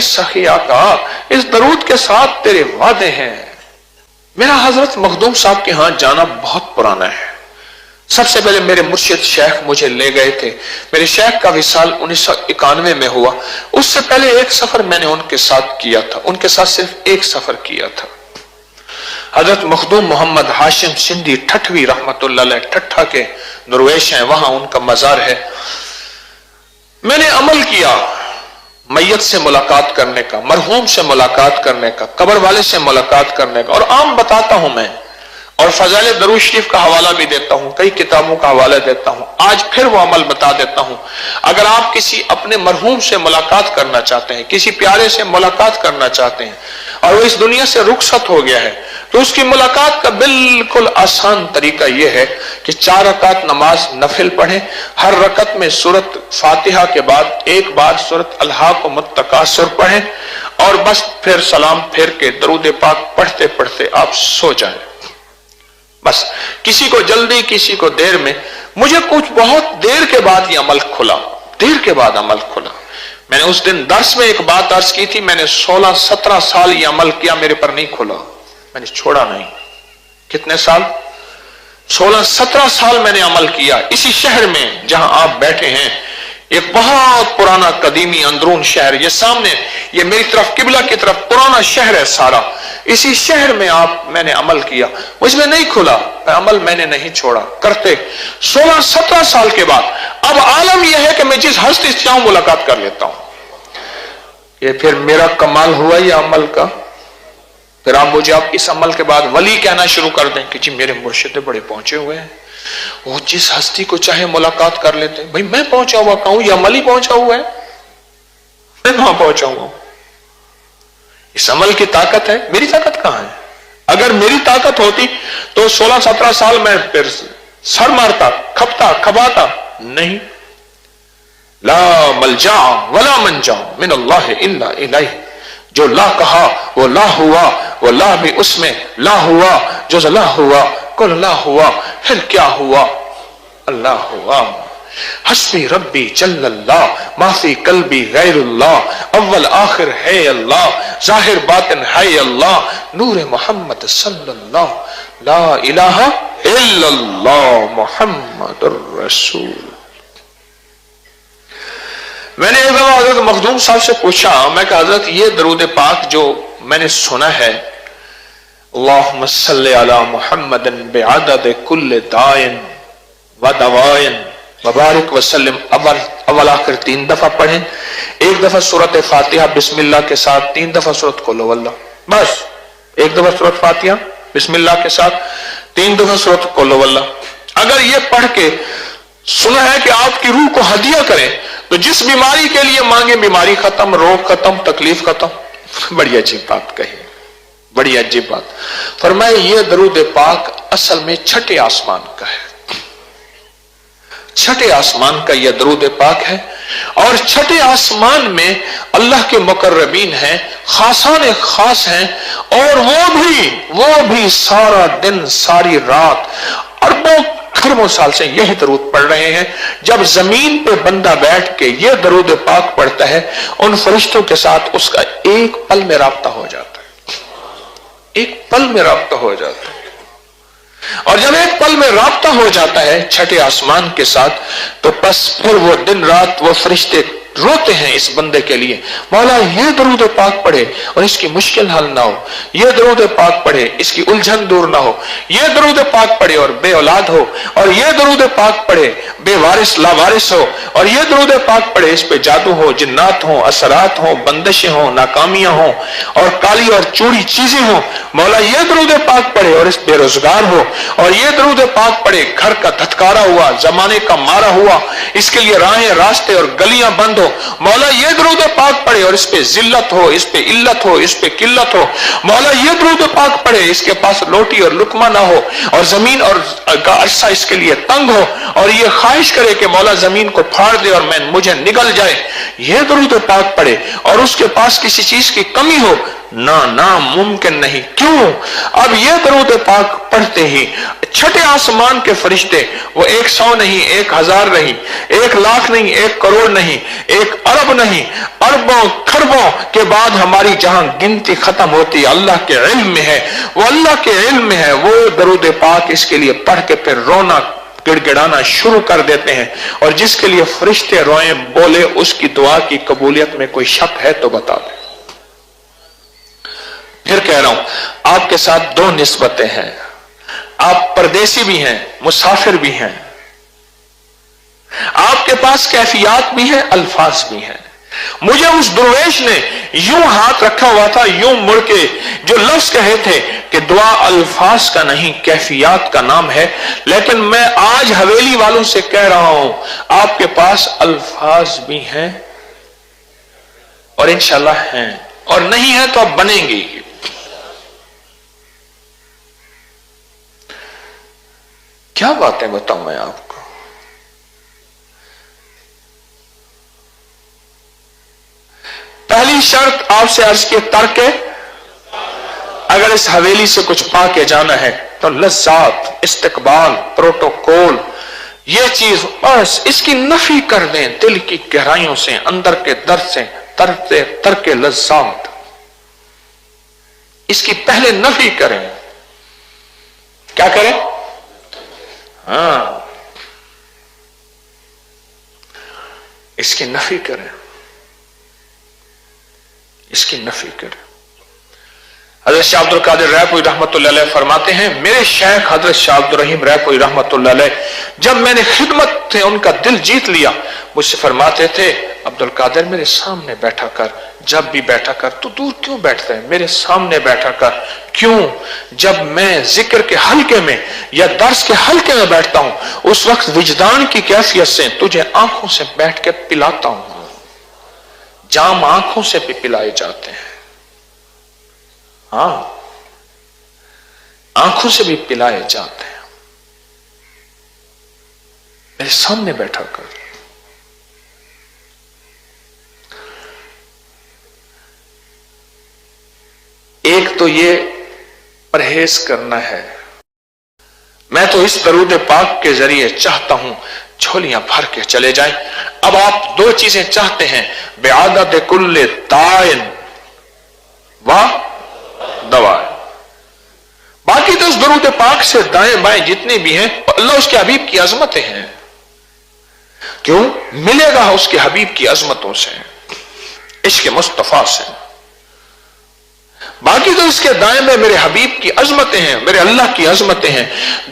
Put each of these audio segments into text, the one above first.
सखिया का, इस दरूद के साथ तेरे वादे हैं। मेरा हजरत मखदूम साहब के यहां जाना बहुत पुराना है। सबसे पहले मेरे मुर्शिद शेख मुझे ले गए थे। मेरे शेख का विसाल 1991 में हुआ। उससे पहले एक सफर मैंने उनके साथ किया था, उनके साथ सिर्फ एक सफर किया था। हजरत मखदूम मोहम्मद हाशिम सिंधी ठठवी रहमतुल्लाह अलैह, ठट्ठा के दुर्वेश हैं, वहां उनका मजार है। मैंने अमल किया मैयत से मुलाकात करने का, मरहूम से मुलाकात करने का, कब्र वाले से मुलाकात करने का, और आम बताता हूं मैं, और फजाइल दरूद शरीफ का हवाला भी देता हूं, कई किताबों का हवाला देता हूं। आज फिर वो अमल बता देता हूं। अगर आप किसी अपने मरहूम से मुलाकात करना चाहते हैं, किसी प्यारे से मुलाकात करना चाहते हैं, और वो इस दुनिया से रुखसत हो गया है, तो उसकी मुलाकात का बिल्कुल आसान तरीका यह है कि 4 रकात नमाज नफिल पढ़ें। हर रकत में सूरत फातिहा के बाद एक बार सूरत अल्हाकुमुत तकासुर पढ़ें, और बस फिर सलाम फेर के दरूद पाक पढ़ते पढ़ते आप सो जाएं। बस किसी को जल्दी, किसी को देर में। मुझे कुछ बहुत देर के बाद ये अमल खुला, देर के बाद अमल खुला। मैंने उस दिन दर्स में एक बात अर्ज की थी, मैंने 16-17 साल ये अमल किया, मेरे पर नहीं खुला, मैंने छोड़ा नहीं। कितने साल? 16-17 साल मैंने अमल किया। इसी शहर में जहां आप बैठे हैं, एक बहुत पुराना कदीमी अंदरून शहर, ये सामने, ये मेरी तरफ किबला की तरफ पुराना शहर है सारा। इसी शहर में मैंने अमल किया, मुझमें नहीं खुला, अमल मैंने नहीं छोड़ा, करते 16-17 साल के बाद अब आलम यह है कि मैं जिस हस्ती से चाहूं मुलाकात कर लेता हूं। ये फिर मेरा कमाल हुआ ये अमल का। फिर आप मुझे अब इस अमल के बाद वली कहना शुरू कर दें कि जी मेरे मुर्शिद बड़े पहुंचे हुए हैं, वो जिस हस्ती को चाहे मुलाकात कर लेते हैं। भाई मैं पहुंचा हुआ कहूं, ये अमल ही पहुंचा हुआ है, मैं कहां पहुंचा हुआ? इस अमल की ताकत है, मेरी ताकत कहां है? अगर मेरी ताकत होती तो 16-17 साल में फिर सर मारता, खपता, खबाता। नहीं, ला मलजा वला मंजा मिन अल्लाह इल्ला इलैहि। जो ला कहा वो ला हुआ, वो ला भी उसमें ला हुआ, जो ला हुआ कुल ला हुआ, फिर क्या हुआ? अल्लाह हुआ। हस्बी रब्बी जल्लल्लाह, माफी कल्बी गैरुल्लाह, अव्वल आखिर है अल्लाह, जाहिर बातिन है अल्लाह, नूर मोहम्मद सल्लल्लाहु ला इलाहा इल्लल्लाह मुहम्मदुर रसूल। मैंने एक बार हजरत मखदूम साहब से पूछा, मैं कहा हजरत ये दरूद पाक जो मैंने सुना है, अल्लाहुम्मा सल्ली अला मुहम्मदिन बिअदद कुल्ल दाइन व दवाइन मुबारक वसल्लम, अव्वल आखिर 3 दफा पढ़ें। एक दफा सूरत फातिहा बिस्मिल्लाह के साथ, 3 दफा सूरत कुल हुवल्लाह, बस एक दफा सूरत फातिहा बिस्मिल्लाह के साथ, 3 दफा सूरत कुल हुवल्लाह। अगर ये पढ़ के सुना है कि आपकी रूह को हदिया करें, तो जिस बीमारी के लिए मांगे बीमारी खत्म, रोग खत्म, तकलीफ खत्म। बड़ी अजीब बात कही, बड़ी अजीब बात। फरमाए ये दरूद पाक असल में छठे आसमान का है, छठे आसमान का यह दरूद पाक है। और छठे आसमान में अल्लाह के मुकर्रबीन हैं, खासाने खास हैं, और वो भी सारा दिन सारी रात अरबों खरबों साल से यही दरूद पढ़ रहे हैं। जब जमीन पे बंदा बैठ के ये दरूद पाक पढ़ता है, उन फरिश्तों के साथ उसका एक पल में राब्ता हो जाता है, एक पल में राब्ता हो जाता है। और जब एक पल में राब्ता हो जाता है छठे आसमान के साथ, तो बस फिर वो दिन रात वो फरिश्ते रोते हैं इस बंदे के लिए, मौला ये दरूद पाक पढ़े और इसकी मुश्किल हल ना हो, ये दरूद पाक पढ़े इसकी उलझन दूर ना हो, ये दरूद पाक पढ़े और बे औलाद हो, और ये दरूद पाक पढ़े बेवारिस लावारिस हो, और ये दरूद पाक पढ़े इस पे जादू हो, जिन्नात हो, असरात हो, बंदिशें हो, नाकामियां हो, और काली और चूड़ी चीजें हो। मौला ये दरूद पाक पढ़े और इस बेरोजगार हो, और ये दरूद पाक पढ़े घर का धतकारा हुआ, जमाने का मारा हुआ, इसके लिए राहें रास्ते और गलियां बंद हो। मौला ये दरूद पाक पढ़े और इस पे जिल्लत हो, इस पे इल्लत हो, इस पे किल्लत हो। मौला ये दरूद पाक पढ़े इसके पास रोटी और लुकमा ना हो, और जमीन और का अरसा इसके लिए तंग हो, और ये ख्वाहिश करे कि मौला जमीन को फाड़ दे और मुझे निगल जाए। ये दरूद पाक पढ़े और उसके पास किसी चीज की कमी हो, ना मुमकिन नहीं। क्यों? अब ये दरूद पाक पढ़ते ही छठे आसमान के फरिश्ते, वो 100 नहीं, 1000 नहीं, 1,00,000 नहीं, 1 करोड़ नहीं, 1 अरब नहीं, अरबों खरबों के बाद हमारी जहां गिनती खत्म होती है अल्लाह के इल्म में है, वो अल्लाह के इल्म में है, वो दरूद पाक इसके लिए पढ़ के फिर रोना गिड़गिड़ाना शुरू कर देते हैं। और जिसके लिए फरिश्ते रोए बोले उसकी दुआ की कबूलियत में कोई शक है तो बता दे। फिर कह रहा हूं आपके साथ 2 निस्बतें हैं, आप परदेसी भी हैं, मुसाफिर भी हैं, आपके पास कैफियत भी है, अल्फाज भी हैं। मुझे उस दुर्वेश ने यूं हाथ रखा हुआ था, यूं मुड़ के जो लफ्ज कहे थे कि दुआ अल्फाज का नहीं कैफियत का नाम है, लेकिन मैं आज हवेली वालों से कह रहा हूं आपके पास अल्फाज भी हैं और इंशाल्लाह हैं, और नहीं है तो अब बनेंगे। क्या बातें बताऊं मैं आपको। पहली शर्त आपसे अर्ज की तर्क है, अगर इस हवेली से कुछ पा के जाना है तो लज्जात, इस्तकबाल, प्रोटोकॉल, ये चीज बस इसकी नफी कर दें दिल की गहराइयों से, अंदर के दर्द से, तर्क लज्जात, इसकी पहले नफी करें। क्या करें? हाँ, इसकी नफी करें, इसकी नफी करें। हजरत शाह अब्दुल कादिर रैपुई रहमतुल्लाह अलैह फरमाते हैं, मेरे शेख हजरत शाह अब्दुल रहीम रैपुई रहमतुल्लाह अलैह जब मैंने खिदमत से उनका दिल जीत लिया, मुझसे फरमाते थे अब्दुल कादिर मेरे सामने बैठा कर, जब भी बैठा कर, तू दूर क्यों बैठता है, मेरे सामने बैठा कर। क्यों? जब मैं जिक्र के हल्के में या दर्स के हल्के में बैठता हूं उस वक्त विजदान की कैफियत से तुझे आंखों से बैठ के पिलाता हूं, जाम आंखों से भी पिलाए जाते हैं, हाँ आंखों से भी पिलाए जाते हैं, मेरे सामने बैठा कर। एक तो ये परहेज करना है, मैं तो इस दरूद पाक के जरिए चाहता हूं झोलियां भर के चले जाएं। अब आप 2 चीजें चाहते हैं, बेआदत कुल्ले दाइन व दवा, बाकी तो उस दरूद पाक से दाएं बाएं जितने भी हैं अल्लाह उसके हबीब की अजमतें हैं। क्यों मिलेगा? उसके हबीब की अजमतों से, इश्क मुस्तफा से। बाकी तो इसके दाएं में मेरे हबीब की अजमतें हैं, मेरे अल्लाह की अजमतें हैं।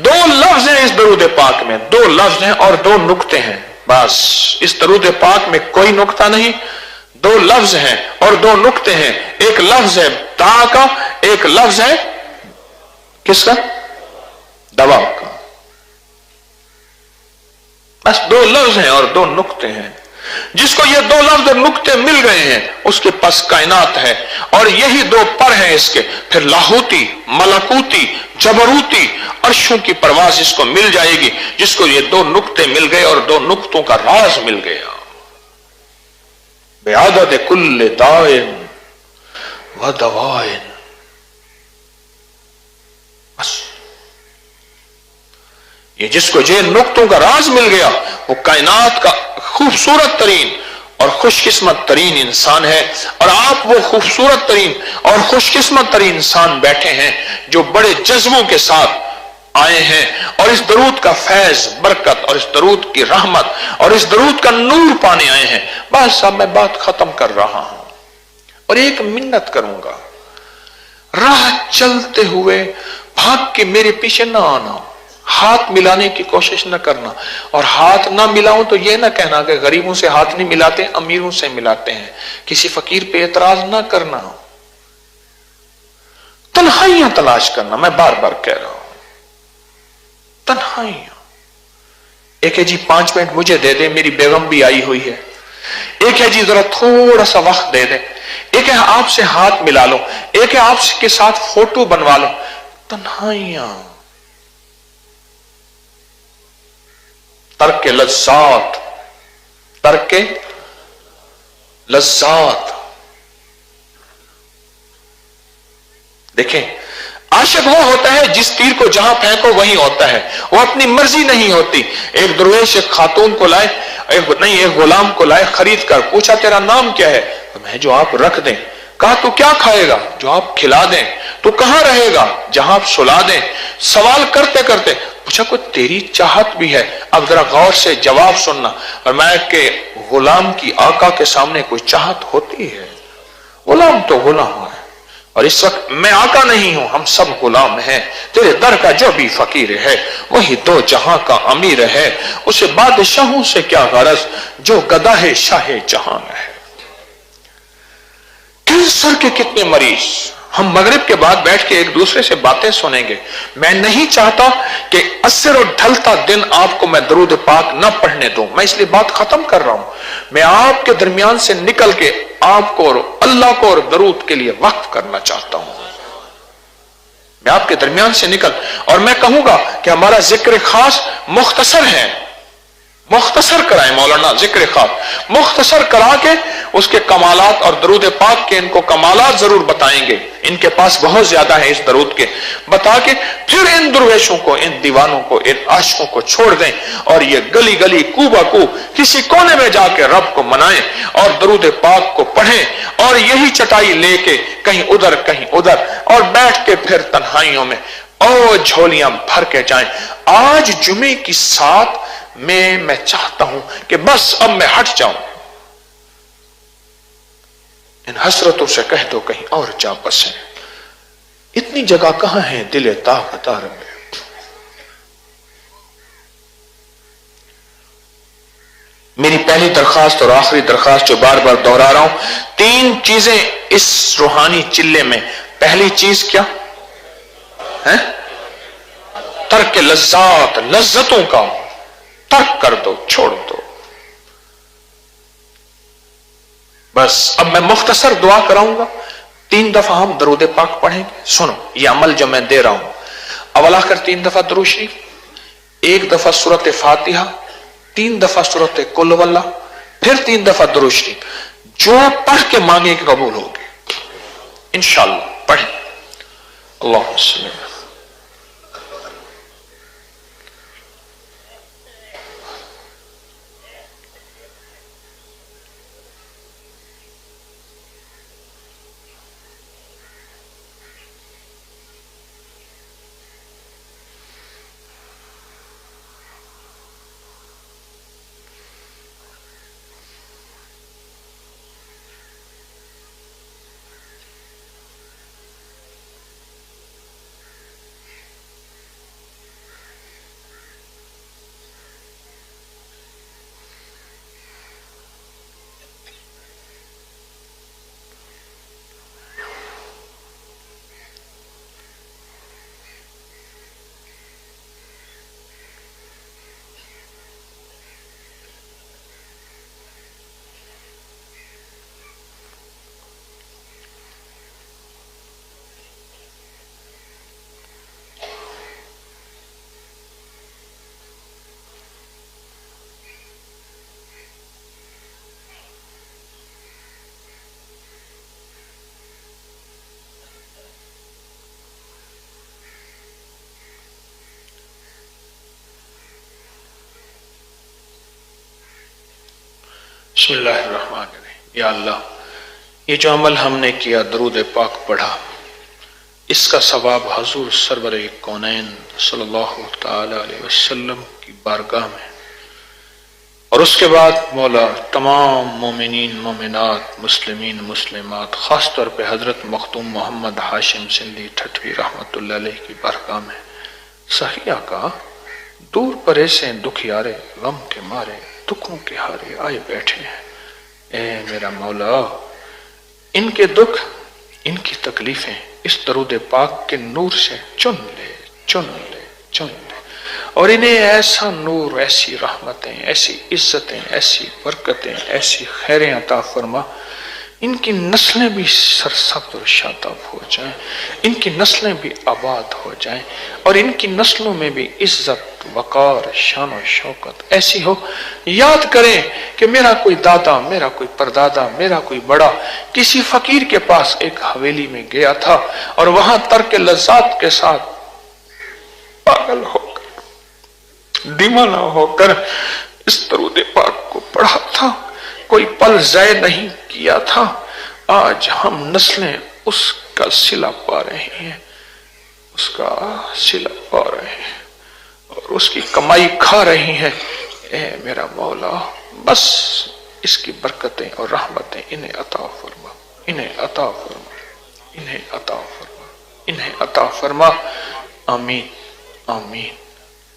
2 लफ्ज हैं इस दरूद पाक में, 2 लफ्ज हैं और 2 नुक्ते हैं, बस इस दरूद पाक में कोई नुक्ता नहीं, 2 लफ्ज हैं और 2 नुक्ते हैं। एक लफ्ज है दा का, एक लफ्ज है किसका? दवा का। बस 2 लफ्ज हैं और 2 नुक्ते हैं। जिसको ये 2 लफ्ज और नुक्ते मिल गए हैं उसके पास कायनात है, और यही 2 पर हैं इसके। फिर लाहूती, मलकूती, जबरूती अर्शों की परवाज इसको मिल जाएगी, जिसको ये 2 नुक्ते मिल गए और 2 नुक्तों का राज मिल गया। बेआदत कुल्ले दाइन व दवाइन, बस ये जिसको ये नुक्तों का राज मिल गया वो कायनात का खूबसूरत तरीन और खुशकिस्मत तरीन इंसान है। और आप वो खूबसूरत तरीन और खुशकिस्मत तरीन इंसान बैठे हैं जो बड़े जज्बों के साथ आए हैं और इस दरूद का फैज, बरकत और इस दरूद की रहमत और इस दरूद का नूर पाने आए हैं। बस अब मैं बात खत्म कर रहा हूं और एक मिन्नत करूंगा, राह चलते हुए भाग के मेरे पीछे ना आना, हाथ मिलाने की कोशिश न करना। और हाथ ना मिलाऊं तो यह ना कहना कि गरीबों से हाथ नहीं मिलाते, अमीरों से मिलाते हैं। किसी फकीर पे एतराज ना करना, तन्हाइयां तलाश करना। मैं बार बार कह रहा हूं तन्हाइयां। एक है जी 5 मिनट मुझे दे दे, मेरी बेगम भी आई हुई है। एक है जी जरा थोड़ा सा वक्त दे दे। एक है आपसे हाथ मिला लो। एक है आपके साथ फोटो बनवा लो। तन्हाइयां, तर्क लज्जात, तर्क लज्जात। देखें عاشق وہ ہوتا ہے جس تیر کو جہاں پھینکو وہیں ہوتا ہے، وہ اپنی مرضی نہیں ہوتی۔ ایک درویش ایک خاتون کو لائے، ایک غلام کو لائے خرید کر، پوچھا تیرا نام کیا ہے؟ میں جو آپ رکھ دیں۔ کہا تو کیا کھائے گا؟ جو آپ کھلا دیں۔ تو کہاں رہے گا؟ جہاں آپ سلا دیں۔ سوال کرتے کرتے پوچھا کوئی تیری چاہت بھی ہے؟ اب ذرا غور سے جواب سننا۔ اور میں کہ غلام کی آقا کے سامنے کوئی چاہت ہوتی ہے؟ غلام تو غلام ہے، اور اس وقت میں آقا نہیں ہوں، ہم سب غلام ہیں۔ تیرے در کا جو بھی فقیر ہے وہی دو جہاں کا امیر ہے، اسے بادشاہوں سے کیا غرض جو گدا ہے شاہ جہاں ہے۔ کینسر کے کتنے مریض ہم مغرب کے بعد بیٹھ کے ایک دوسرے سے باتیں سنیں گے۔ میں نہیں چاہتا کہ عصر اور ڈھلتا دن آپ کو میں درود پاک نہ پڑھنے دوں، میں اس لیے بات ختم کر رہا ہوں۔ میں آپ کے درمیان سے نکل کے آپ کو اور اللہ کو اور درود کے لیے وقف کرنا چاہتا ہوں۔ میں آپ کے درمیان سے نکل اور میں کہوں گا کہ ہمارا ذکر خاص مختصر ہے، مختصر کرائیں مولانا ذکر خاص، مختصر کرا کے اس کے کمالات اور درود پاک کے ان کو کمالات ضرور بتائیں گے، ان کے پاس بہت زیادہ ہے اس درود کے، بتا کے پھر ان درویشوں کو، ان دیوانوں کو، ان عاشقوں کو چھوڑ دیں اور یہ گلی گلی کو با کو کسی کونے میں جا کے رب کو منائیں اور درود پاک کو پڑھیں، اور یہی چٹائی لے کے کہیں ادھر اور بیٹھ کے پھر تنہائیوں میں اور جھولیاں بھر کے جائیں۔ آج جمعے کی سات میں چاہتا ہوں کہ بس اب میں ہٹ جاؤں، ان حسرتوں سے کہہ دو کہیں اور جا بسیں۔ اتنی جگہ کہاں ہے دل طاقتار میں؟ میری پہلی درخواست اور آخری درخواست جو بار بار دہرا رہا ہوں، تین چیزیں اس روحانی چلے میں۔ پہلی چیز کیا ہے؟ ترک لذات، لذتوں کا ترک کر دو، چھوڑ دو۔ بس اب میں مختصر دعا کراؤں گا، 3 دفعہ ہم درود پاک پڑھیں گے۔ سنو یہ عمل جو میں دے رہا ہوں، اولا کر 3 دفعہ درود شریف، 1 دفعہ سورۃ فاتحہ، 3 دفعہ سورۃ قل هو اللہ، پھر 3 دفعہ درود شریف۔ جو پڑھ کے مانگے کہ قبول ہوگی انشاءاللہ۔ پڑھیں۔ اللہم صلی اللہ۔ بسم اللہ الرحمن الرحیم۔ یا اللہ، یہ جو عمل ہم نے کیا، درود پاک پڑھا، اس کا ثواب حضور سرور کونین صلی اللہ تعالی علیہ وسلم کی بارگاہ میں، اور اس کے بعد مولا تمام مومنین مومنات، مسلمین مسلمات، خاص طور پہ حضرت مختوم محمد ہاشم سندھی ٹھٹوی رحمت اللہ علیہ کی بارگاہ میں، صحیح آقا دور پرے سے دکھیارے غم کے مارے دکھوں کے ہارے آئے بیٹھے ہیں، اے میرا مولا ان کے دکھ ان کی تکلیفیں اس درود پاک کے نور سے چن لے چن لے چن لے، اور انہیں ایسا نور، ایسی رحمتیں، ایسی عزتیں، ایسی برکتیں، ایسی خیریں عطا فرما، ان کی نسلیں بھی سرسبز اور شاداب ہو جائیں، ان کی نسلیں بھی آباد ہو جائیں، اور ان کی نسلوں میں بھی عزت वकार, शान और शौकत ऐसी हो। याद करें कि मेरा कोई दादा, मेरा कोई परदादा, मेरा कोई बड़ा किसी फकीर के पास एक हवेली में गया था और वहां तर्क लज्जात के साथ पागल होकर, दीवाना होकर इस दरूद पाक को पढ़ा था, कोई पल ज़ाय नहीं किया था। आज हम नस्लें उसका सिला पा रहे हैं, उसका सिला पा रहे हैं और उसकी कमाई खा रही हैं। ए मेरा मौला, बस इसकी बरकतें और रहमतें इन्हें अता फरमा, इन्हें अता फरमा, इन्हें अता फरमा, इन्हें अता फरमा। आमीन आमीन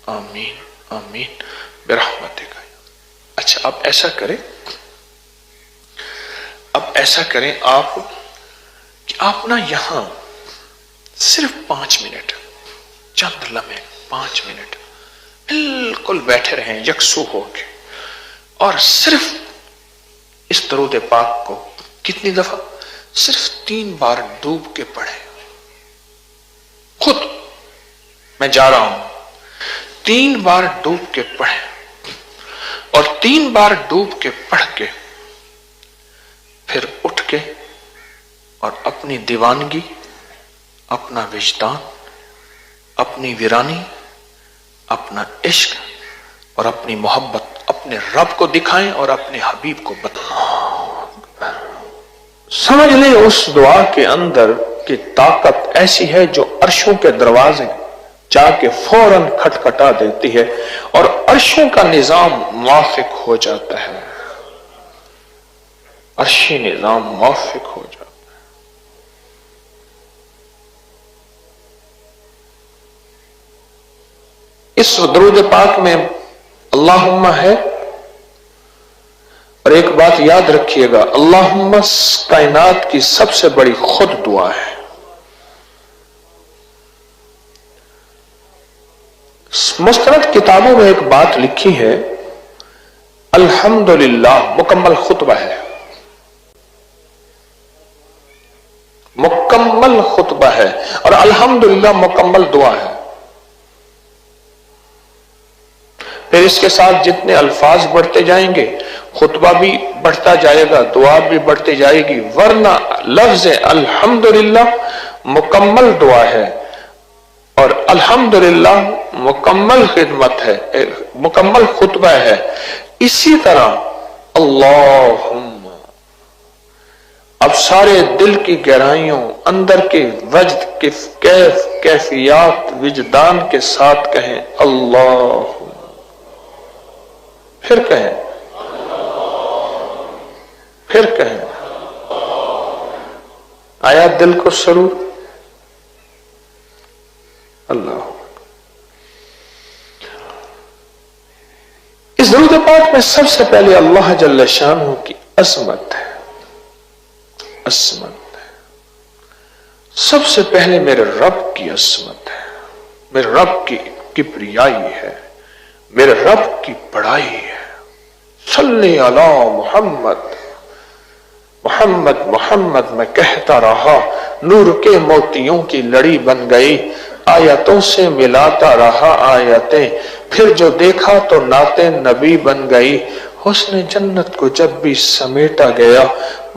आमीन आमीन बिरहमतिका। अच्छा, अब ऐसा करें, अब ऐसा करें आप कि आप ना यहां सिर्फ 5 मिनट, चंद लम्हे, 5 मिनट बिल्कुल बैठे रहें यकसू होके और सिर्फ इस दरूद पाक को कितनी दफा? सिर्फ 3 बार डूब के पढ़े। खुद मैं जा रहा हूं, 3 बार डूब के पढ़े और 3 बार डूब के पढ़ के फिर उठ के और अपनी दीवानगी, अपना विजदान, अपनी वीरानी, अपना इश्क और अपनी मोहब्बत अपने रब को दिखाएं और अपने हबीब को बताएं। समझ लें उस दुआ के अंदर की ताकत ऐसी है जो अर्शों के दरवाजे जाके फौरन खटखटा देती है और अर्शों का निजाम मुआफिक हो जाता है, अर्शी निजाम मुआफिक हो जाता है। इस दरूद पाक में अल्लाहुम्मा है और एक बात याद रखिएगा, अल्लाहुम्मा कायनात की सबसे बड़ी खुद दुआ है। मुस्तनद किताबों में एक बात लिखी है, अल्हम्दुलिल्लाह मुकम्मल खुतबा है, मुकम्मल खुतबा है और अल्हम्दुलिल्लाह मुकम्मल दुआ है। फिर इसके साथ जितने अल्फाज बढ़ते जाएंगे खुतबा भी बढ़ता जाएगा, दुआ भी बढ़ती जाएगी, वरना लफ्ज अल्हम्दुलिल्लाह मुकम्मल दुआ है और अल्हम्दुलिल्लाह मुकम्मल खिदमत है, मुकम्मल खुतबा है। इसी तरह अल्लाहुम्मा, अब सारे दिल की गहराइयों, अंदर के वजद के कैफियत विजदान के साथ कहें अल्लाह, फिर कहें, फिर कहें, आया दिल को सरूर? अल्लाह। इस दरूद पाक में सबसे पहले अल्लाह जल्ल शानहू की असमत है, असमत है। सबसे पहले मेरे रब की असमत है, मेरे रब की किब्रियाई है, मेरे रब की बड़ाई है। सल्ली अला मोहम्मद, मोहम्मद मोहम्मद मैं कहता रहा, नूर के मोतियों की लड़ी बन गई, आयतों से मिलाता रहा आयतें, फिर जो देखा तो नाते नबी बन गई। हुस्न जन्नत को जब भी समेटा गया,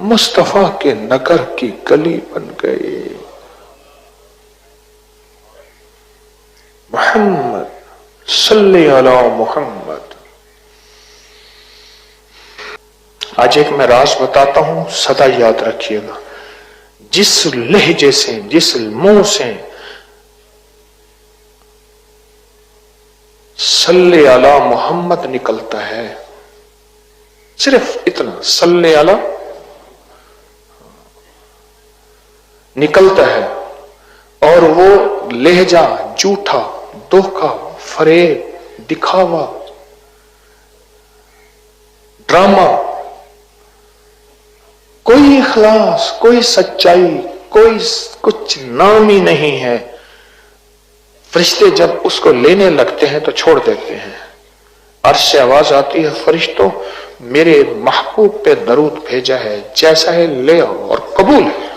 मुस्तफा के नगर की गली बन गई। मोहम्मद सल्ली अला मोहम्मद। आज एक मैं राज बताता हूं, सदा याद रखिएगा। जिस लहजे से, जिस मुंह से सल्ले अला मोहम्मद निकलता है, सिर्फ इतना सल्ले अला निकलता है और वो लहजा झूठा, धोखा, फरेब, दिखावा, ड्रामा, कोई इखलास, कोई सच्चाई, कोई कुछ नाम ही नहीं है। फरिश्ते जब उसको लेने लगते हैं तो छोड़ देते हैं। अर्श से आवाज आती है, फरिश्तों मेरे महबूब पे दरूद भेजा है, जैसा है ले आओ और कबूल है।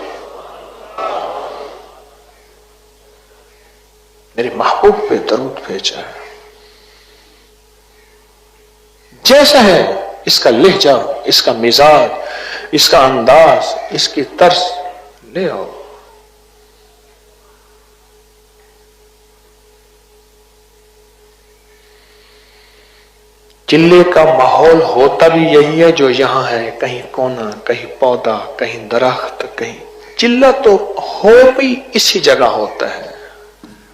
मेरे महबूब पे दरूद भेजा है। جیسا ہے اس کا لہجہ، اس کا مزاج، اس کا انداز، اس کی طرز لے آؤ۔ چلے کا ماحول ہوتا بھی یہی ہے جو یہاں ہے، کہیں کونا، کہیں پودا، کہیں درخت، کہیں چلہ تو ہو بھی اسی جگہ ہوتا ہے۔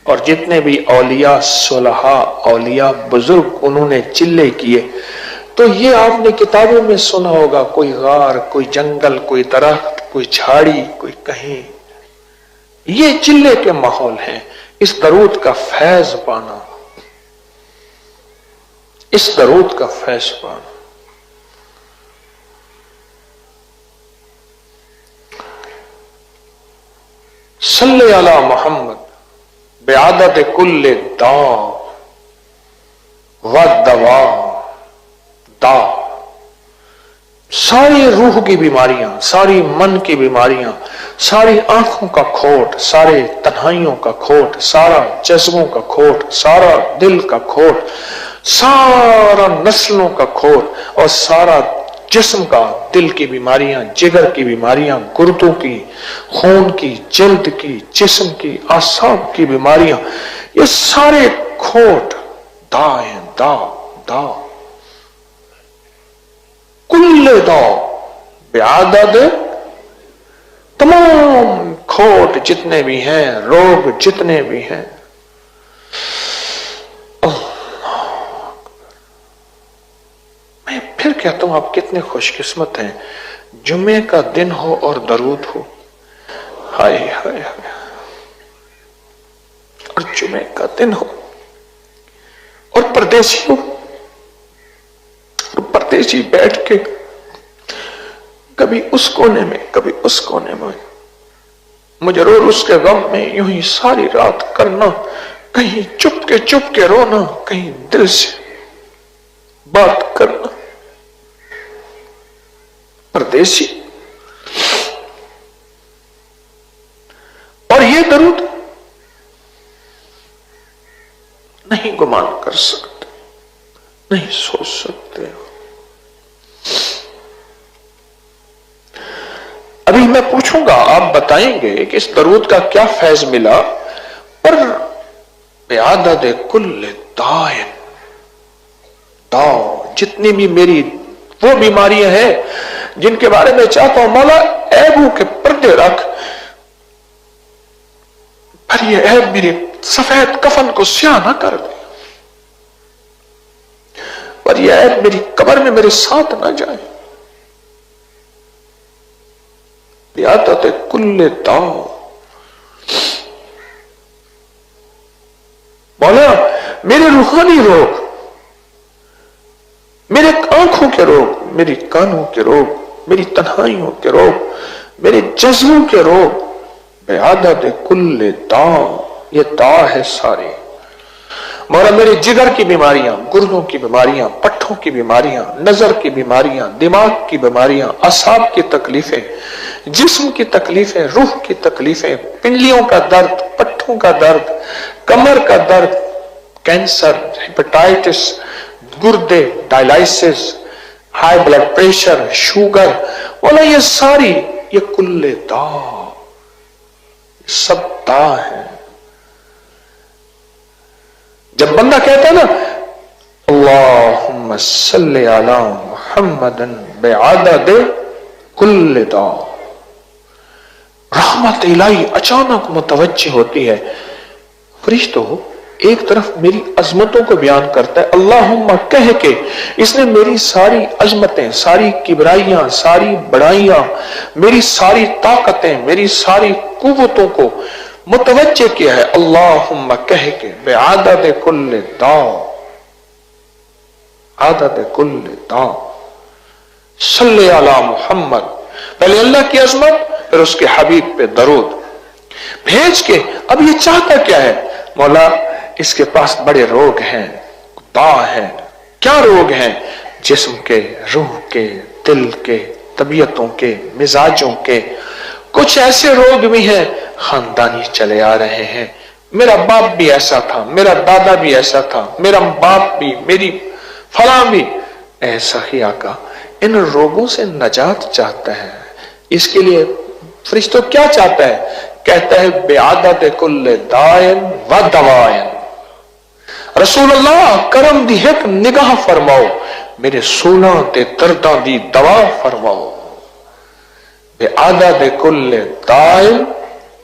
اور جتنے بھی اولیاء صلحاء، اولیاء بزرگ انہوں نے چلے کیے، تو یہ آپ نے کتابوں میں سنا ہوگا، کوئی غار، کوئی جنگل، کوئی درخت، کوئی جھاڑی، کوئی کہیں، یہ چلے کے ماحول ہیں۔ اس درود کا فیض پانا، اس درود کا فیض پانا۔ صلی علی محمد بعدد کل داء و دواء۔ دا ساری روح کی بیماریاں، ساری من کی بیماریاں، ساری آنکھوں کا کھوٹ، سارے تنہائیوں کا کھوٹ، سارا جذبوں کا کھوٹ، سارا دل کا کھوٹ، سارا نسلوں کا کھوٹ، اور سارا جسم کا، دل کی بیماریاں، جگر کی بیماریاں، گردوں کی، خون کی، جلد کی، جسم کی، اعصاب کی بیماریاں، یہ سارے کھوٹ دا ہیں، دا دا کل دا بعدد، تمام کھوٹ جتنے بھی ہیں، روگ جتنے بھی ہیں۔ میں پھر کہتا ہوں آپ کتنے خوش قسمت ہیں، جمعے کا دن ہو اور درود ہو، ہائے ہائے ہائے، اور جمعے کا دن ہو اور پردیسی ہو، پردیسی بیٹھ کے کبھی اس کونے میں کبھی اس کونے میں مجرور اس کے غم میں یوں ہی ساری رات کرنا، کہیں چپ کے رونا، کہیں دل سے بات کرنا، پردیسی۔ اور یہ درود نہیں گمان کر سکتے، نہیں سوچ سکتے۔ ابھی میں پوچھوں گا، آپ بتائیں گے کہ اس درود کا کیا فیض ملا، پر بعدد کل داء، جتنی بھی میری وہ بیماریاں ہیں جن کے بارے میں چاہتا ہوں مولا عیبوں کے پردے رکھ، پر یہ عیب میرے سفید کفن کو سیاہ نہ کر دے، پر یہ عیب میری قبر میں میرے ساتھ نہ جائے۔ بعدد کل داء، مولا میرے روحانی روگ، میرے آنکھوں کے روگ، میری کانوں کے روگ، میری تنہائیوں کے روگ، میرے جذبوں کے روگ، بعدد کل داء، یہ داء ہے ساری۔ مولا میرے جگر کی بیماریاں، گردوں کی بیماریاں، پٹھوں کی بیماریاں، نظر کی بیماریاں، دماغ کی بیماریاں، اعصاب کی تکلیفیں، جسم کی تکلیفیں، روح کی تکلیفیں، پنڈلیوں کا درد، پٹھوں کا درد، کمر کا درد، کینسر، ہیپاٹائٹس، گردے، ڈائلائسس، ہائی بلڈ پریشر، شوگر، مولا یہ ساری، یہ کل داء، سب داء ہے۔ جب بندہ کہتا ہے نا اللہم صلی علی محمد بعدد کل داء، رحمت الہی اچانک متوجہ ہوتی ہے۔ فرشتوں ایک طرف میری عظمتوں کو بیان کرتا ہے، اللہم کہہ کے اس نے میری ساری عظمتیں، ساری کبرائیاں، ساری بڑائیاں، میری ساری طاقتیں، میری ساری قوتوں کو متوجہ کیا ہے، اللہم کہہ کے بعدد کل داء، عدد کل داء، صلی علی محمد، پہلے اللہ کی عظمت پھر اس کے حبیب پہ درود بھیج کے اب یہ چاہتا کیا ہے، مولا اس کے پاس بڑے روگ ہیں، داء ہیں، کیا روگ ہیں، جسم کے، روح کے، دل کے، طبیعتوں کے، مزاجوں کے، کچھ ایسے روگ بھی ہیں خاندانی چلے آ رہے ہیں، میرا باپ بھی ایسا تھا، میرا دادا بھی ایسا تھا، میرا باپ بھی، میری فلاں بھی ऐसा ही आका इन रोगों से नजात चाहता है। इसके लिए फरिश्तों क्या चाहता है? कहता है बेआदत कुल्ले दायन व दवायन। रसूल अल्लाह करम दी एक निगाह फरमाओ, मेरे सोना ते दर्दां दी दवा फरमाओ। बेआदत कुल्ले दायन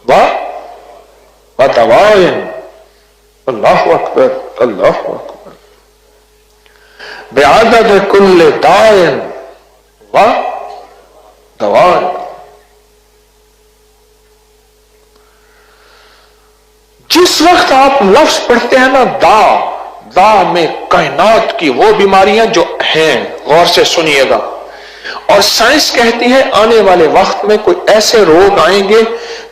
व दवायन। अल्लाहु अकबर, अल्लाहु अकबर। बेआदत कुल्ले दायन व दवायन। जिस वक्त आप लफ्ज पढ़ते हैं ना दा में कायनात की वो बीमारियां जो हैं, गौर से सुनिएगा। और साइंस कहती है आने वाले वक्त में कोई ऐसे रोग आएंगे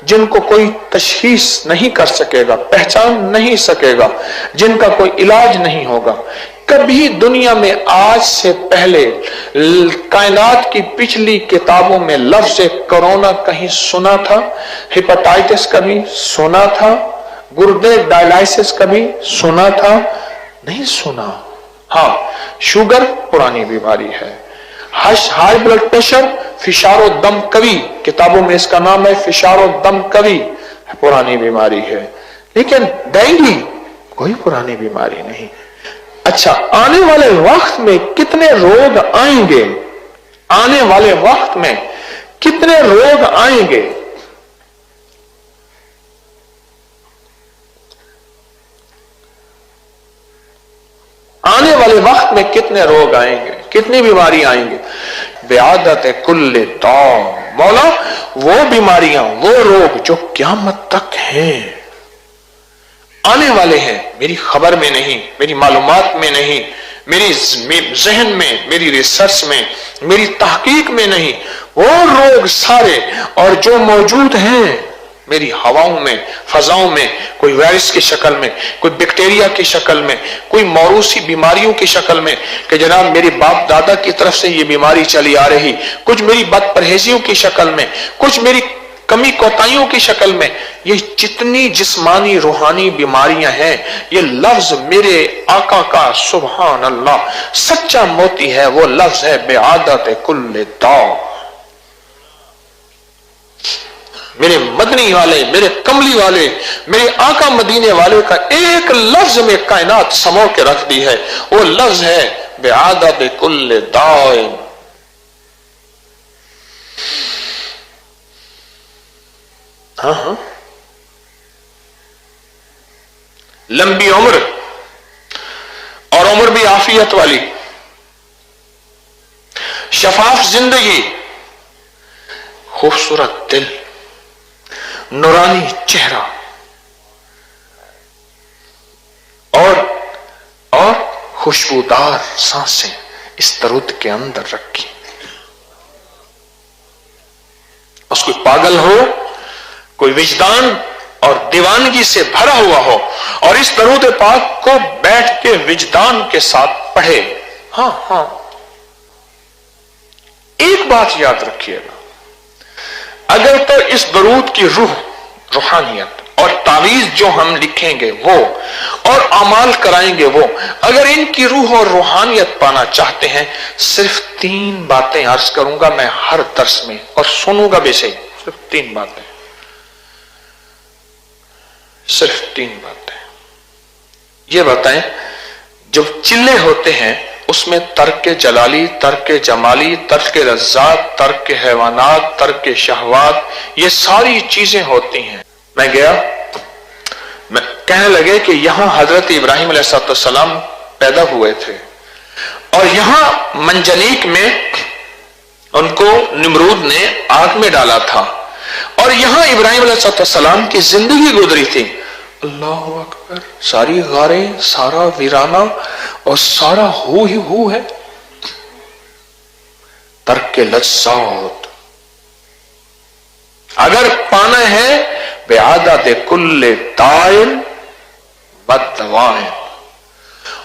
जिनको कोई तशखीस नहीं कर सकेगा, पहचान नहीं सकेगा, जिनका कोई इलाज नहीं होगा। कभी दुनिया में आज से पहले कायनात की पिछली किताबों में लफ्ज कोरोना कहीं सुना था? हेपेटाइटिस कभी सुना था? गुर्दे डायलिसिस कभी सुना था? नहीं सुना। हाँ, शुगर पुरानी बीमारी है। हाई ब्लड प्रेशर, फिशारो दम कवी, किताबों में इसका नाम है फिशारो दम कवी, पुरानी बीमारी है। लेकिन डेंगू कोई पुरानी बीमारी नहीं। अच्छा, आने वाले वक्त में कितने रोग आएंगे? आने वाले वक्त में कितने रोग आएंगे? आने वाले वक्त में कितने रोग आएंगे, कितनी बीमारी आएंगे? बेआदत कुल्ले दाव। मौला वो बीमारियां, वो रोग जो क़यामत तक हैं, आने वाले हैं, मेरी खबर में नहीं, मेरी मालूमात में नहीं, मेरी जहन में, मेरी रिसर्च में, मेरी तहकीक में नहीं, वो रोग सारे और जो मौजूद हैं मेरी हवाओं में, फजाओं में, कोई वायरस की शक्ल में, कोई बैक्टीरिया की शक्ल में, कोई मौरूसी बीमारियों की शक्ल में कि जनाब मेरे बाप दादा की तरफ से ये बीमारी चली आ रही, कुछ मेरी बदपरहेजियों की शक्ल में, कुछ मेरी कमी कोताहियों की शक्ल में, ये जितनी जिस्मानी रूहानी बीमारियां हैं, ये लफ्ज मेरे आका का सुभान अल्लाह सच्चा मोती है। वो लफ्ज है बेआदत कुल्ले दाव। मेरे मदनी वाले, मेरे कमली वाले, मेरे आका मदीने वाले का एक लफ्ज में कायनात समो के रख दी है। वो लफ्ज है बेआदत कुल्ले दाव। हाँ, लंबी उम्र और उम्र भी आफियत वाली, शफाफ जिंदगी, खूबसूरत दिल, नूरानी चेहरा और खुशबूदार सांसें इस दरूद के अंदर रखी। बस कोई पागल हो, कोई विजदान और दीवानगी से भरा हुआ हो और इस दरूद पाक को बैठ के विजदान के साथ पढ़े। हाँ, एक बात याद रखिएगा, अगर तो इस दरूद की रूहानियत और तावीज जो हम लिखेंगे वो और अमाल कराएंगे वो, अगर इनकी रूह और रूहानियत पाना चाहते हैं, सिर्फ 3 बातें अर्ज करूंगा मैं हर दर्स में और सुनूंगा भी सही। सिर्फ 3 बातें, सिर्फ 3 बातें। ये बताएं, जब चिल्ले होते हैं उसमें तर्क जलाली, तर्क जमाली, तर्क रज़्ज़ात, तर्क हैवानात, तर्क शहवात, ये सारी चीजें होती हैं। मैं गया, मैं कहने लगे कि यहां हजरत इब्राहिम अलैहिस्सलाम पैदा हुए थे और यहां मंजनीक में उनको निमरूद ने आग में डाला था और यहां इब्राहिम अलैहिस्सलाम की जिंदगी गुजरी थी। अल्लाह अकबर। सारी गारें, सारा वीराना और सारा हो ही हो है। तर्क लज्जात अगर पाना है बेआदत कुल्ले दाइन बददवाइन।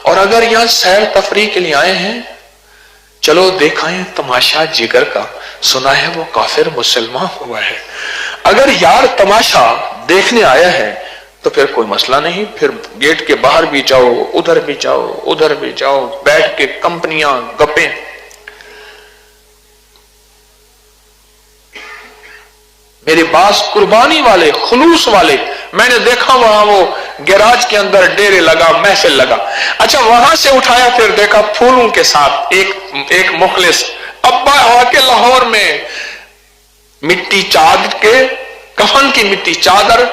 और अगर यहां सैर तफरी के लिए आए हैं, चलो देखाएं तमाशा जिगर का, सुना है वो काफिर मुसलमान हुआ है। अगर यार तमाशा देखने आया है تو پھر کوئی مسئلہ نہیں، پھر گیٹ کے باہر بھی جاؤ، ادھر بھی جاؤ، ادھر بھی جاؤ، بیٹھ کے کمپنیاں، گپیں۔ میرے پاس قربانی والے، خلوص والے، میں نے دیکھا وہاں وہ گیراج کے اندر ڈیرے لگا، محفل لگا۔ اچھا وہاں سے اٹھایا، پھر دیکھا پھولوں کے ساتھ ایک مخلص ابا آ کے لاہور میں مٹی چادر کے، کفن کی مٹی چادر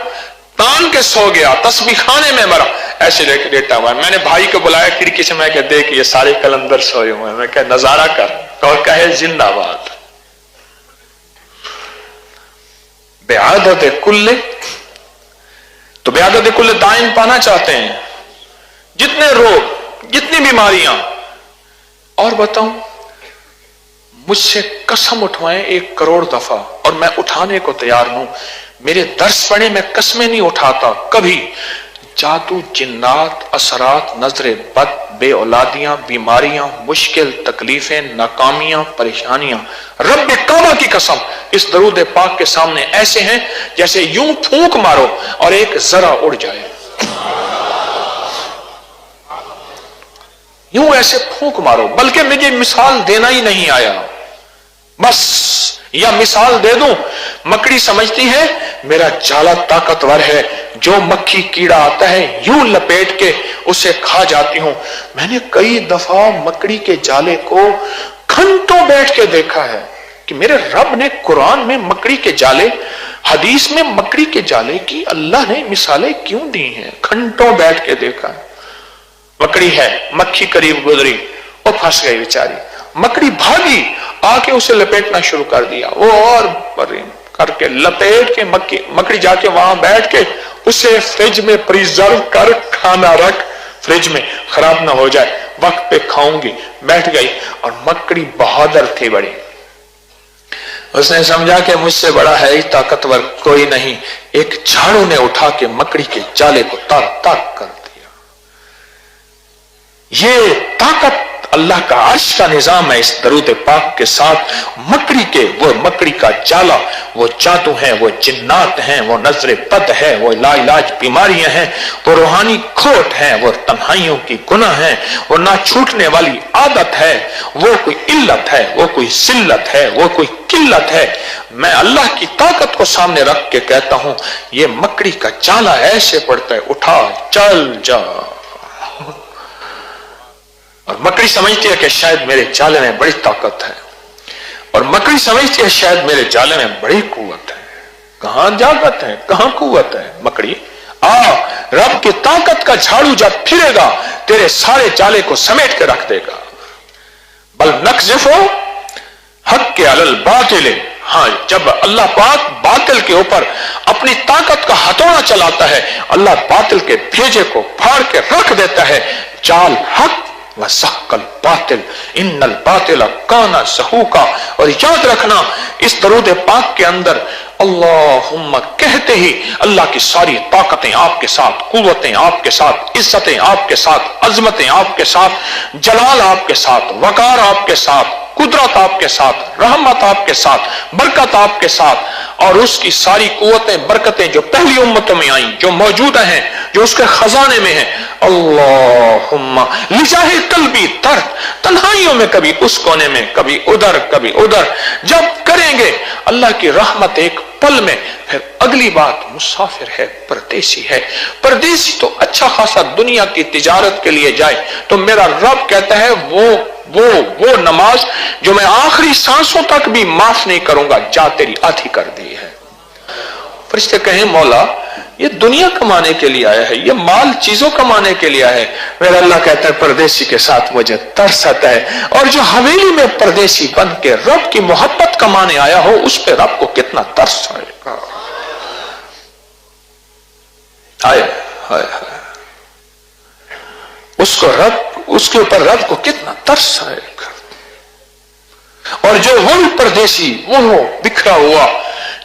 تان کے سو گیا، تسبیح خانے میں مرا، ایسے لیٹا ہوا ہے۔ میں نے بھائی کو بلایا کھڑکی سے، میں کہ دیکھ یہ سارے کلندر سوئے ہوئے ہیں، میں کہ نظارہ کر، اور کہے زندہ باد۔ بعادت کل، تو بعادت کل دائم پانا چاہتے ہیں، جتنے روگ، جتنی بیماریاں، اور بتاؤں مجھ سے قسم اٹھوائیں 1 کروڑ دفعہ اور میں اٹھانے کو تیار ہوں، میرے درس پڑھے میں قسمیں نہیں اٹھاتا کبھی، جادو، جنات، اثرات، نظر بد، بے اولادیاں، بیماریاں، مشکل، تکلیفیں، ناکامیاں، پریشانیاں، رب کعبہ کی قسم اس درود پاک کے سامنے ایسے ہیں جیسے یوں پھونک مارو اور ایک ذرہ اڑ جائے، یوں ایسے پھونک مارو۔ بلکہ مجھے مثال دینا ہی نہیں آیا، بس یا مثال دے دوں، مکڑی سمجھتی ہے میرا جالا طاقتور ہے، جو مکھی کیڑا آتا ہے یوں لپیٹ کے اسے کھا جاتی ہوں۔ میں نے کئی دفعہ مکڑی کے جالے کو گھنٹوں بیٹھ کے دیکھا ہے کہ میرے رب نے قرآن میں مکڑی کے جالے، حدیث میں مکڑی کے جالے کی اللہ نے مثالیں کیوں دی ہیں، گھنٹوں بیٹھ کے دیکھا ہے۔ مکڑی ہے، مکھی قریب گزری، وہ پھنس گئی بیچاری، مکڑی بھاگی، آ کے اسے لپیٹنا شروع کر دیا، وہ اور کر کے لپیٹ کے مکڑی جا کے وہاں بیٹھ کے اسے فریج میں پریزرو کر، کھانا رکھ فریج میں خراب نہ ہو جائے، وقت پہ کھاؤں گی، بیٹھ گئی۔ اور مکڑی بہادر تھی بڑی، اس نے سمجھا کہ مجھ سے بڑا ہے ہی طاقتور کوئی نہیں، ایک جھاڑو نے اٹھا کے مکڑی کے جالے کو تاک تاک کر دیا۔ یہ طاقت اللہ کا عرش کا نظام ہے۔ اس درود پاک کے ساتھ مکڑی کے، وہ مکڑی کا جالا، وہ جادو ہیں، وہ جنات ہیں، وہ نظر بد ہے، وہ لا علاج بیماریاں ہیں، وہ روحانی کھوٹ ہیں، وہ تنہائیوں کی گناہ ہیں، وہ نہ چھوٹنے والی عادت ہے، وہ کوئی علت ہے، وہ کوئی ذلت ہے، وہ کوئی قلت ہے۔ میں اللہ کی طاقت کو سامنے رکھ کے کہتا ہوں یہ مکڑی کا جالا ایسے پڑتا ہے، اٹھا چل جا۔ اور مکڑی سمجھتی ہے کہ شاید میرے جالے میں بڑی طاقت ہے، اور مکڑی سمجھتی ہے شاید میرے جالے میں بڑی قوت ہے۔ کہاں طاقت ہے، کہاں قوت ہے؟ مکڑی رب کی طاقت کا جھاڑو جب پھرے گا تیرے سارے جالے کو سمیٹ کے رکھ دے گا۔ بل نقذفو حق کے علی الباطل، ہاں جب اللہ پاک باطل کے اوپر اپنی طاقت کا ہتھوڑا چلاتا ہے، اللہ باطل کے بھیجے کو پھاڑ کے رکھ دیتا ہے۔ جال حق وَزَحْقَ الْبَاطِلِ إِنَّ الْبَاطِلَ كَانَ زَحُوقًا۔ اور یاد رکھنا اس درود پاک کے اندر اللہم کہتے ہی اللہ کی ساری طاقتیں آپ کے ساتھ، قوتیں آپ کے ساتھ، عزتیں آپ کے ساتھ، عظمتیں آپ کے ساتھ، جلال آپ کے ساتھ، وقار آپ کے ساتھ، قدرت آپ کے ساتھ، رحمت آپ کے ساتھ، برکت آپ کے ساتھ، اور اس کی ساری قوتیں، برکتیں جو پہلی امتوں میں آئیں، جو موجودہ ہیں، جو اس کے خزانے میں ہیں۔ اللہم لجاہ قلبی تر، تنہائیوں میں کبھی اس کونے میں، کبھی ادھر، کبھی ادھر، جب کریں گے اللہ کی رحمت ایک پل میں۔ پھر اگلی بات، مسافر ہے، پردیسی ہے۔ پردیسی تو اچھا خاصا دنیا کی تجارت کے لیے جائے تو میرا رب کہتا ہے وہ نماز جو میں آخری سانسوں تک بھی معاف نہیں کروں گا، جا تیری آدھی کر دی ہے۔ فرشتے کہیں مولا یہ دنیا کمانے کے لیے آیا ہے، یہ مال چیزوں کمانے کے لیے آیا ہے۔ میرا اللہ کہتا ہے پردیسی کے ساتھ مجھے ترس آتا ہے، اور جو حویلی میں پردیسی بن کے رب کی محبت کمانے آیا ہو اس پہ رب کو کتنا ترس آئے گا۔ اس کے اوپر رب کو کتنا ترس آئے گا۔ اور جو وہ پردیسی، وہ بکھرا ہوا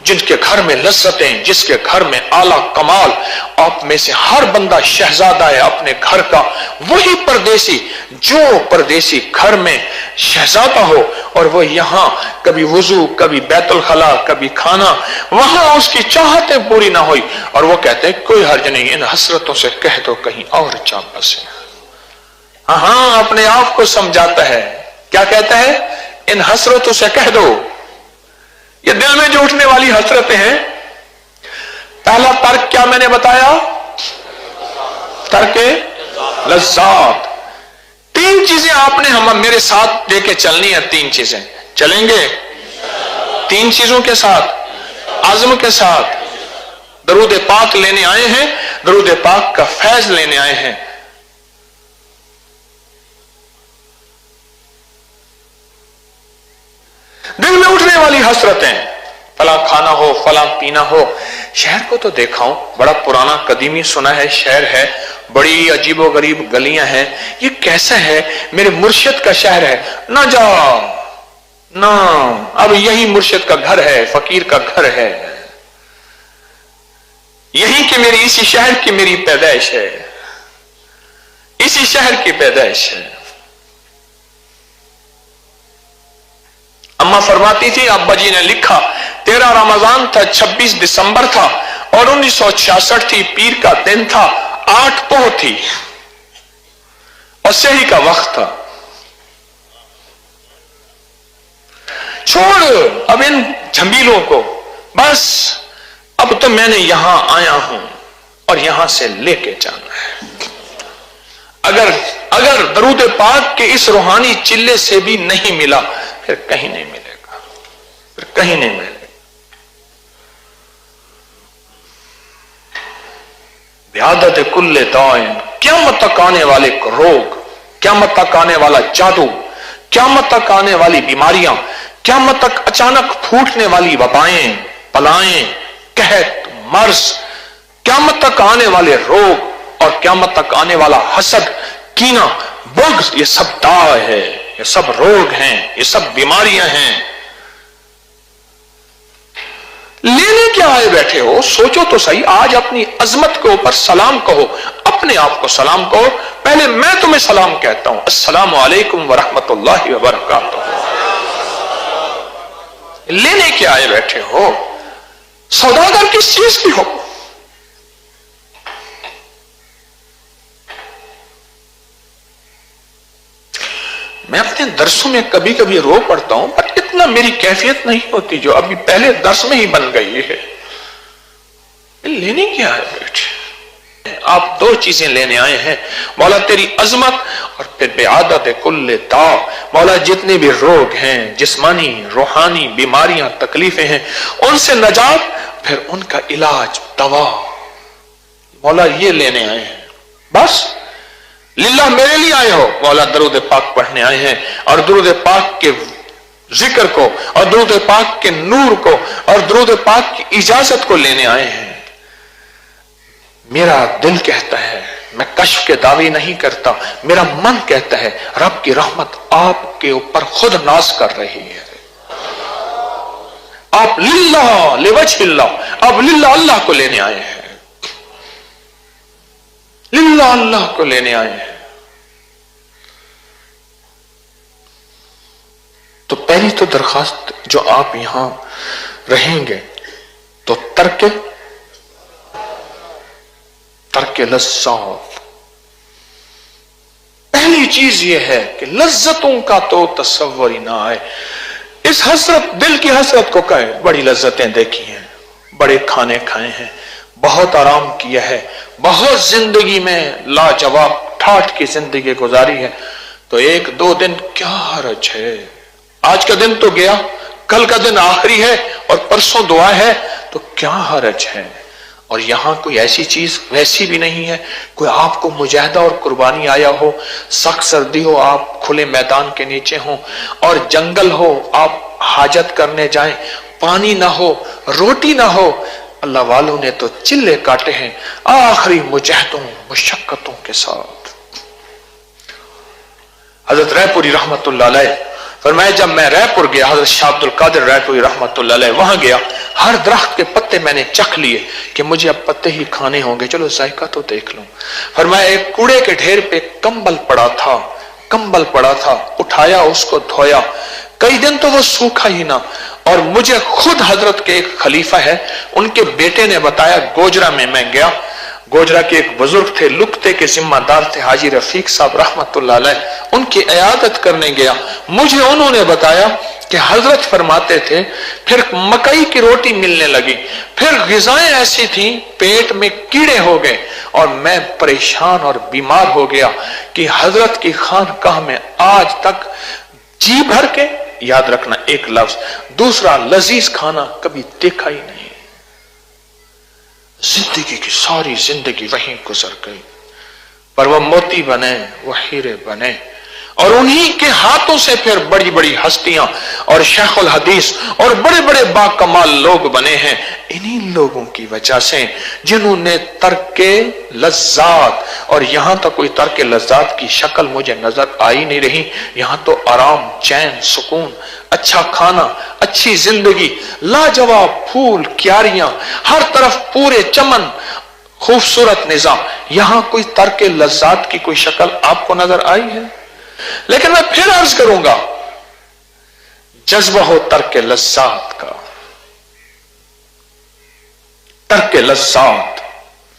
جن کے گھر میں لذتیں، جس کے گھر میں اعلیٰ کمال، آپ میں سے ہر بندہ شہزادہ ہے اپنے گھر کا، وہی پردیسی جو پردیسی گھر میں شہزادہ ہو اور وہ یہاں کبھی وضو، کبھی بیت الخلا، کبھی کھانا، وہاں اس کی چاہتیں پوری نہ ہوئی اور وہ کہتے ہیں کوئی حرج نہیں، ان حسرتوں سے کہہ دو کہیں اور جا بسے۔ ہاں اپنے آپ کو سمجھاتا ہے، کیا کہتا ہے؟ ان حسرتوں سے کہہ دو۔ یہ دل میں جو اٹھنے والی حسرتیں ہیں، پہلا ترک کیا میں نے بتایا؟ ترک لذات۔ تین چیزیں آپ نے میرے ساتھ لے کے چلنی ہے، تین چیزیں چلیں گے، تین چیزوں کے ساتھ، عزم کے ساتھ۔ درود پاک لینے آئے ہیں، درود پاک کا فیض لینے آئے ہیں۔ دل میں اٹھنے والی حسرتیں، فلاں کھانا ہو، فلاں پینا ہو۔ شہر کو تو دیکھا ہوں، بڑا پرانا قدیمی سنا ہے شہر ہے، بڑی عجیب و غریب گلیاں ہیں، یہ کیسا ہے؟ میرے مرشد کا شہر ہے، نہ جاؤ نہ، اب یہی مرشد کا گھر ہے، فقیر کا گھر ہے، یہی کہ میری اسی شہر کی میری پیدائش ہے، اسی شہر کی پیدائش ہے۔ اماں فرماتی تھی، ابا جی نے لکھا 13 رمضان تھا، 26 دسمبر تھا اور 1966 تھی، پیر کا دن تھا، 8 پوہ تھی اور سحری کا وقت تھا۔ چھوڑ اب ان جھمیلوں کو، بس اب تو میں نے یہاں آیا ہوں اور یہاں سے لے کے جانا ہے۔ اگر درود پاک کے اس روحانی چلے سے بھی نہیں ملا، پھر کہیں نہیں ملے گا، پھر کہیں نہیں ملے گا۔ بیعادت کل دائن، قیامت تک آنے والے روگ، قیامت تک آنے والا جادو، قیامت تک آنے والی بیماریاں، قیامت تک اچانک پھوٹنے والی وبائیں، بلائیں، قحط، مرض، قیامت تک آنے والے روگ اور قیامت تک آنے والا حسد، کینہ، بغض، یہ سب داء ہے، یہ سب روگ ہیں، یہ سب بیماریاں ہیں۔ لینے کیا آئے بیٹھے ہو؟ سوچو تو صحیح، آج اپنی عظمت کے اوپر سلام کہو، اپنے آپ کو سلام کہو۔ پہلے میں تمہیں سلام کہتا ہوں، السلام علیکم ورحمت اللہ وبرکاتہ۔ لینے کیا آئے بیٹھے ہو؟ سوداگر کس چیز کی ہو؟ میں اپنے درسوں میں کبھی کبھی رو پڑتا ہوں، پر اتنا میری کیفیت نہیں ہوتی جو ابھی پہلے درس میں ہی بن گئی ہے۔ لینے کیا آئے بیٹھے؟ آپ دو چیزیں لینے آئے ہیں، مولا تیری عظمت اور پھر بیعادت کل داء۔ مولا جتنے بھی روگ ہیں، جسمانی، روحانی بیماریاں، تکلیفیں ہیں، ان سے نجات، پھر ان کا علاج، دوا، مولا یہ لینے آئے ہیں۔ بس للہ میرے لیے آئے ہو؟ مولا درود پاک پڑھنے آئے ہیں اور درود پاک کے ذکر کو اور درود پاک کے نور کو اور درود پاک کی اجازت کو لینے آئے ہیں۔ میرا دل کہتا ہے، میں کشف کے دعوے نہیں کرتا، میرا من کہتا ہے رب کی رحمت آپ کے اوپر خود ناز کر رہی ہے۔ آپ للہ لوجہ اللہ، آپ للہ اللہ کو لینے آئے ہیں، للہ اللہ کو لینے آئے ہیں۔ تو پہلی تو درخواست، جو آپ یہاں رہیں گے تو ترک لذات، پہلی چیز یہ ہے کہ لذتوں کا تو تصور ہی نہ آئے۔ اس حسرت، دل کی حسرت کو کہے، بڑی لذتیں دیکھی ہیں، بڑے کھانے کھائے ہیں، بہت آرام کیا ہے، بہت زندگی میں لاجواب ٹھاٹھ کی زندگی گزاری ہے، تو ایک دو دن کیا حرج ہے؟ آج کا دن تو گیا، کل کا دن آخری ہے اور پرسوں دعا ہے، تو کیا حرج ہے؟ اور یہاں کوئی ایسی چیز ویسی بھی نہیں ہے، کوئی آپ کو مجاہدہ اور قربانی آیا ہو، سخت سردی ہو، آپ کھلے میدان کے نیچے ہوں، اور جنگل ہو، آپ حاجت کرنے جائیں، پانی نہ ہو، روٹی نہ ہو، اللہ والوں نے تو چلے کاٹے ہیں آخری مجاہدوں، مشقتوں کے ساتھ۔ حضرت رائے پوری رحمت اللہ علیہ फरमाया जब मैं रायपुर गया, हजरत शाह अब्दुल कादिर रायपुरी रहमतुल्लाह अलैह वहां गया, हर दरख्त के पत्ते मैंने चख लिए कि मुझे अब पत्ते ही खाने होंगे, चलो जायका तो देख लूं। फरमाया एक कूड़े के ढेर पे कंबल पड़ा था, उठाया उसको धोया, कई दिन तो वो सूखा ही ना। और मुझे खुद हजरत के एक खलीफा है, उनके बेटे ने बताया, गोजरा में मैं गया, गोजरा के एक बुजुर्ग थे, लुकते के जिम्मेदार थे हाजी रफीक साहब रहमतुल्लाह अलैह, उनकी इयादत करने गया। मुझे उन्होंने बताया कि हजरत फरमाते थे फिर मकई की रोटी मिलने लगी, फिर ग़िज़ाएं ऐसी थी पेट में कीड़े हो गए और मैं परेशान और बीमार हो गया कि हजरत की खानकाह में आज तक जी भर के, याद रखना एक लफ्ज, दूसरा लजीज खाना कभी देखा ही नहीं। जिंदगी की सारी जिंदगी वहीं गुजर गई, पर वह मोती बने, वह हीरे बने, और उन्हीं के हाथों से फिर बड़ी बड़ी हस्तियां और शेखुल हदीस और बड़े बड़े बाकमाल लोग बने हैं। इन्हीं लोगों की वजह से जिन्होंने तर्के लज्जात, और यहां तो कोई तर्के लज्जात की शक्ल मुझे नजर आ ही नहीं रही, यहां तो आराम, चैन, सुकून, अच्छा खाना, अच्छी जिंदगी, लाजवाब फूल, क्यारियां, हर तरफ पूरे चमन, खूबसूरत निजाम, यहां कोई तर्के लज्जात की कोई शक्ल आपको नजर आई है? लेकिन मैं फिर अर्ज करूंगा, जज्बा हो तर्क लज्जात का, तर्क लज्जात,